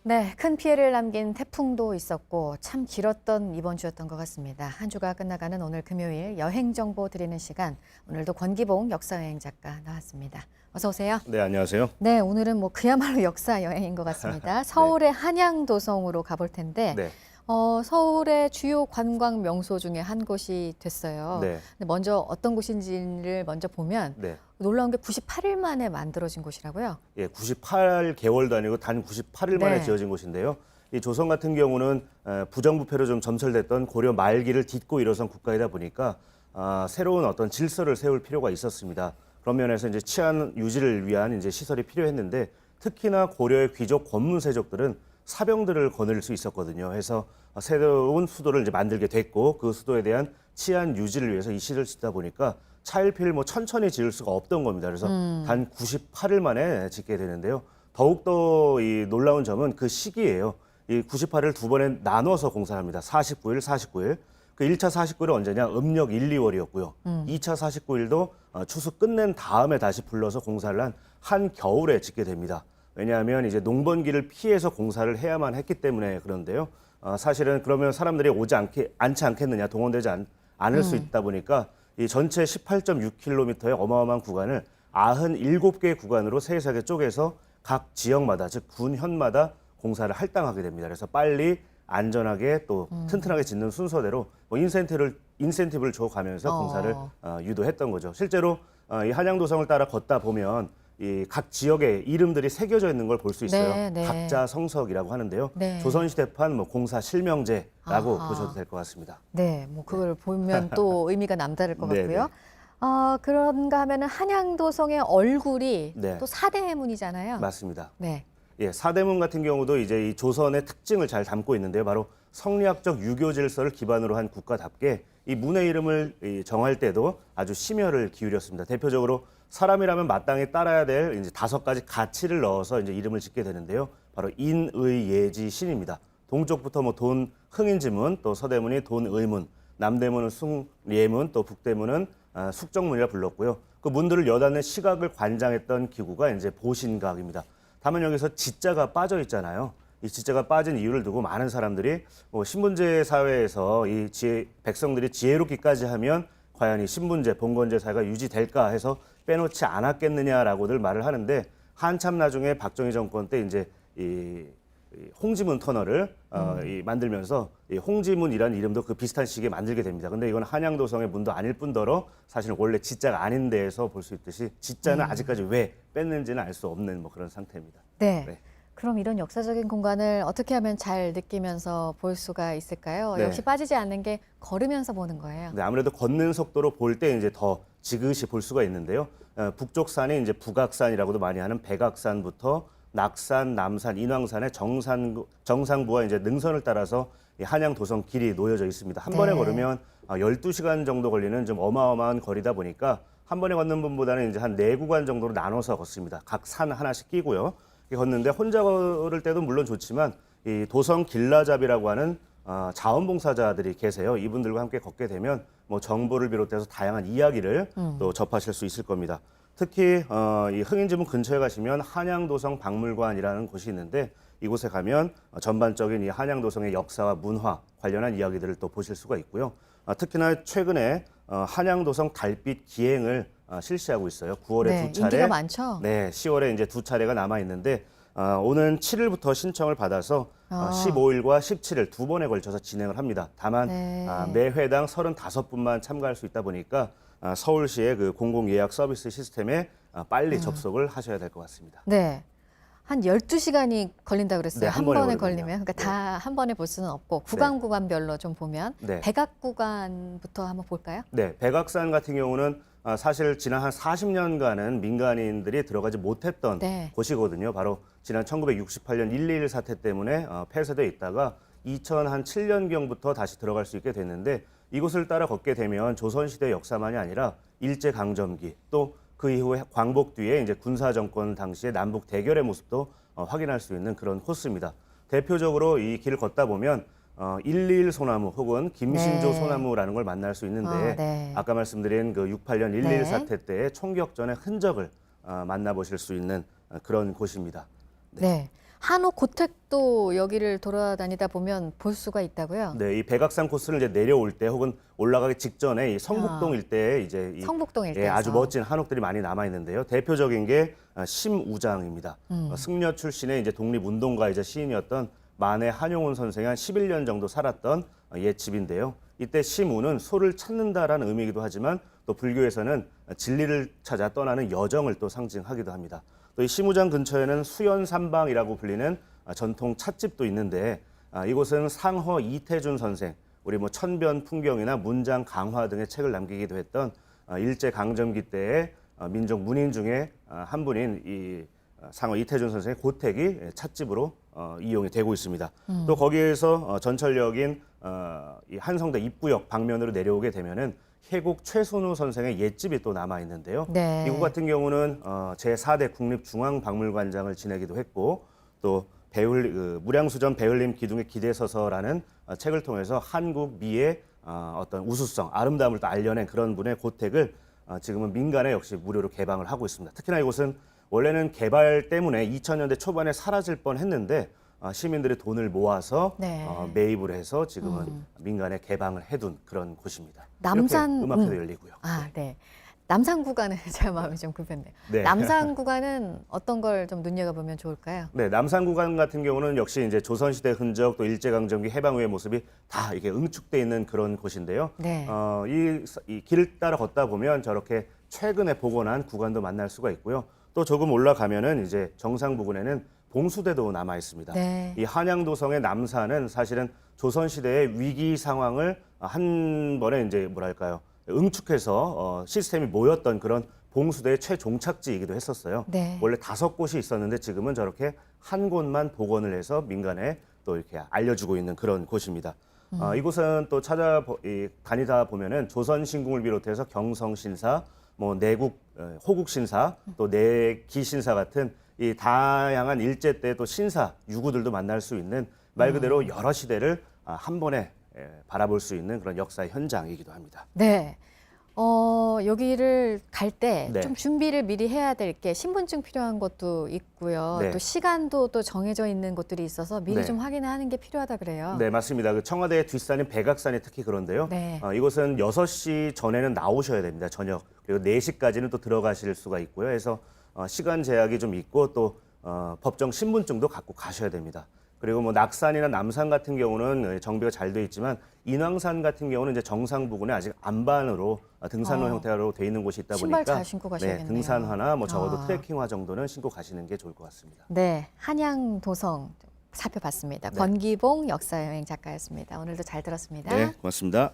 네, 큰 피해를 남긴 태풍도 있었고 참 길었던 이번 주였던 것 같습니다. 한 주가 끝나가는 오늘 금요일 여행 정보 드리는 시간, 오늘도 권기봉 역사여행 작가 나왔습니다. 어서 오세요. 네, 안녕하세요. 네, 오늘은 그야말로 역사 여행인 것 같습니다. 서울의 한양도성으로 가볼 텐데 네, 서울의 주요 관광 명소 중에 한 곳이 됐어요. 네, 근데 먼저 어떤 곳인지를 먼저 보면 네. 놀라운 게 98일 만에 만들어진 곳이라고요. 예, 98개월도 아니고 단 98일 만에 네. 지어진 곳인데요. 이 조선 같은 경우는 부정부패로 좀 점철됐던 고려 말기를 딛고 일어선 국가이다 보니까 새로운 어떤 질서를 세울 필요가 있었습니다. 그런 면에서 이제 치안 유지를 위한 이제 시설이 필요했는데 특히나 고려의 귀족 권문세족들은 사병들을 거느릴 수 있었거든요. 해서 새로운 수도를 이제 만들게 됐고 그 수도에 대한 치안 유지를 위해서 이 시설을 짓다 보니까 차일피일 천천히 지을 수가 없던 겁니다. 그래서 단 98일 만에 짓게 되는데요. 더욱더 이 놀라운 점은 그 시기예요. 이 98을 두 번에 나눠서 공사를 합니다. 49일, 49일. 그 1차 49일은 언제냐? 음력 1, 2월이었고요. 2차 49일도 추수 끝낸 다음에 다시 불러서 공사를 한 한겨울에 짓게 됩니다. 왜냐하면 이제 농번기를 피해서 공사를 해야만 했기 때문에 그런데요. 사실은 그러면 사람들이 오지 않지 않겠느냐, 동원되지 않을 수 있다 보니까 이 전체 18.6km의 어마어마한 구간을 97개 구간으로 세세하게 쪼개서 각 지역마다, 즉 군현마다 공사를 할당하게 됩니다. 그래서 빨리 안전하게 또 튼튼하게 짓는 순서대로 인센티브를 줘가면서 공사를 유도했던 거죠. 실제로 이 한양도성을 따라 걷다 보면 이 각 지역의 이름들이 새겨져 있는 걸 볼 수 있어요. 네, 네. 각자 성석이라고 하는데요. 네. 조선시대판 공사 실명제라고 아하. 보셔도 될 것 같습니다. 네, 그걸 보면 또 의미가 남다를 것 네, 같고요. 네. 그런가 하면은 한양도성의 얼굴이 네. 또 사대문이잖아요. 맞습니다. 네. 예, 사대문 같은 경우도 이제 이 조선의 특징을 잘 담고 있는데요. 바로 성리학적 유교 질서를 기반으로 한 국가답게 이 문의 이름을 정할 때도 아주 심혈을 기울였습니다. 대표적으로 사람이라면 마땅히 따라야 될 이제 5가지 가치를 넣어서 이제 이름을 짓게 되는데요. 바로 인, 의, 예지, 신입니다. 동쪽부터 돈, 흥인지문, 또 서대문이 돈의문, 남대문은 숭예문, 또 북대문은 숙정문이라 불렀고요. 그 문들을 여닫는 시각을 관장했던 기구가 이제 보신각입니다. 다만 여기서 지자가 빠져 있잖아요. 이 지자가 빠진 이유를 두고 많은 사람들이 신분제 사회에서 백성들이 지혜롭기까지 하면 과연 이 신분제, 봉건제 사회가 유지될까 해서 빼놓지 않았겠느냐라고들 말을 하는데 한참 나중에 박정희 정권 때 이제 이 홍지문 터널을 만들면서 이 홍지문이라는 이름도 그 비슷한 시기에 만들게 됩니다. 근데 이건 한양도성의 문도 아닐 뿐더러 사실은 원래 지자가 아닌 데에서 볼 수 있듯이 지자는 아직까지 왜 뺐는지는 알 수 없는 그런 상태입니다. 네. 네. 그럼 이런 역사적인 공간을 어떻게 하면 잘 느끼면서 볼 수가 있을까요? 네. 역시 빠지지 않는 게 걸으면서 보는 거예요. 네, 아무래도 걷는 속도로 볼 때 이제 더 지그시 볼 수가 있는데요. 북쪽 산이 이제 북악산이라고도 많이 하는 백악산부터 낙산, 남산, 인왕산의 정상부와 이제 능선을 따라서 이 한양도성 길이 놓여져 있습니다. 한 번에 네. 걸으면 12시간 정도 걸리는 좀 어마어마한 거리다 보니까 한 번에 걷는 분보다는 이제 한 4구간 정도로 나눠서 걷습니다. 각 산 하나씩 끼고요. 이렇게 걷는데 혼자 걸을 때도 물론 좋지만 이 도성 길라잡이라고 하는 자원봉사자들이 계세요. 이분들과 함께 걷게 되면 정보를 비롯해서 다양한 이야기를 또 접하실 수 있을 겁니다. 특히 이 흥인지문 근처에 가시면 한양도성 박물관이라는 곳이 있는데 이곳에 가면 전반적인 이 한양도성의 역사와 문화 관련한 이야기들을 또 보실 수가 있고요. 특히나 최근에 한양도성 달빛 기행을 실시하고 있어요. 9월에 네, 2차례, 인기가 많죠? 네, 10월에 이제 2차례가 남아 있는데 오는 7일부터 신청을 받아서 15일과 17일 2번에 걸쳐서 진행을 합니다. 다만 네. 매 회당 35분만 참가할 수 있다 보니까 서울시의 그 공공 예약 서비스 시스템에 빨리 접속을 하셔야 될 것 같습니다. 네. 한 12시간이 걸린다고 그랬어요. 네, 한 한 번에 번에 걸리면요. 걸리면. 그러니까 네. 다 한 번에 볼 수는 없고 구간별로 좀 보면 네. 백악 구간부터 한번 볼까요? 네, 백악산 같은 경우는 사실 지난 한 40년간은 민간인들이 들어가지 못했던 네. 곳이거든요. 바로 지난 1968년 1.21 사태 때문에 폐쇄돼 있다가 2007년경부터 다시 들어갈 수 있게 됐는데 이곳을 따라 걷게 되면 조선시대 역사만이 아니라 일제강점기 또 그 이후에 광복 뒤에 이제 군사정권 당시의 남북 대결의 모습도 확인할 수 있는 그런 코스입니다. 대표적으로 이 길을 걷다 보면 121 소나무 혹은 김신조 네. 소나무라는 걸 만날 수 있는데 네. 아까 말씀드린 그 68년 1.21 네. 사태 때의 총격전의 흔적을 만나보실 수 있는 그런 곳입니다. 네. 한옥 고택도 여기를 돌아다니다 보면 볼 수가 있다고요? 네, 이 백악산 코스를 이제 내려올 때 혹은 올라가기 직전에 이 성북동 일대에 이제 이 성북동 일대에서. 아주 멋진 한옥들이 많이 남아 있는데요. 대표적인 게 심우장입니다. 승려 출신의 이제 독립운동가이자 시인이었던 만해 한용운 선생이 한 11년 정도 살았던 옛 집인데요. 이때 심우는 소를 찾는다라는 의미이기도 하지만 또 불교에서는 진리를 찾아 떠나는 여정을 또 상징하기도 합니다. 또 이 심우장 근처에는 수연삼방이라고 불리는 전통 찻집도 있는데 이곳은 상허 이태준 선생, 우리 뭐 천변 풍경이나 문장 강화 등의 책을 남기기도 했던 일제 강점기 때의 민족 문인 중에 한 분인 이 상허 이태준 선생의 고택이 찻집으로 이용이 되고 있습니다. 또 거기에서 전철역인 이 한성대 입구역 방면으로 내려오게 되면은 해곡 최순우 선생의 옛집이 또 남아 있는데요. 네. 이곳 같은 경우는 제4대 국립중앙박물관장을 지내기도 했고 또 무량수전 배울림 기둥의 기대서서라는 책을 통해서 한국 미의 어떤 우수성, 아름다움을 또 알려낸 그런 분의 고택을 지금은 민간에 역시 무료로 개방을 하고 있습니다. 특히나 이곳은 원래는 개발 때문에 2000년대 초반에 사라질 뻔했는데 시민들이 돈을 모아서 네. 매입을 해서 지금은 민간에 개방을 해둔 그런 곳입니다. 남산- 이렇게 음악회도 열리고요. 아, 네. 남산 구간은 제 마음이 좀 급했네요. 네. 남산 구간은 어떤 걸 좀 눈여겨보면 좋을까요? 네, 남산 구간 같은 경우는 역시 이제 조선시대 흔적 또 일제강점기 해방 후의 모습이 다 이게 응축돼 있는 그런 곳인데요. 네. 이 길을 따라 걷다 보면 저렇게 최근에 복원한 구간도 만날 수가 있고요. 또 조금 올라가면은 이제 정상 부근에는 봉수대도 남아 있습니다. 네. 이 한양도성의 남산은 사실은 조선시대의 위기 상황을 한 번에 이제 뭐랄까요 응축해서 시스템이 모였던 그런 봉수대의 최종착지이기도 했었어요. 네. 원래 5곳이 있었는데 지금은 저렇게 한 곳만 복원을 해서 민간에 또 이렇게 알려주고 있는 그런 곳입니다. 이곳은 또 다니다 보면은 조선신궁을 비롯해서 경성신사, 뭐 내국 호국신사, 또 내기신사 같은 이 다양한 일제 때 또 신사 유구들도 만날 수 있는 말 그대로 여러 시대를 한 번에 바라볼 수 있는 그런 역사의 현장이기도 합니다. 네. 여기를 갈 때 네. 좀 준비를 미리 해야 될 게 신분증 필요한 것도 있고요. 네. 또 시간도 또 정해져 있는 곳들이 있어서 미리 네. 좀 확인하는 게 필요하다 그래요. 네, 맞습니다. 그 청와대의 뒷산인 백악산이 특히 그런데요. 네. 이곳은 6시 전에는 나오셔야 됩니다. 저녁. 그리고 4시까지는 또 들어가실 수가 있고요. 해서 시간 제약이 좀 있고 또 법정 신분증도 갖고 가셔야 됩니다. 그리고 뭐 낙산이나 남산 같은 경우는 정비가 잘 돼 있지만 인왕산 같은 경우는 이제 정상 부근에 아직 안반으로 등산로 형태로 돼 있는 곳이 있다 신발 보니까 잘 신고 가셔야겠네요. 등산화나 뭐 적어도 아. 트레킹화 정도는 신고 가시는 게 좋을 것 같습니다. 네, 한양도성 살펴봤습니다. 네. 권기봉 역사여행 작가였습니다. 오늘도 잘 들었습니다. 네, 고맙습니다.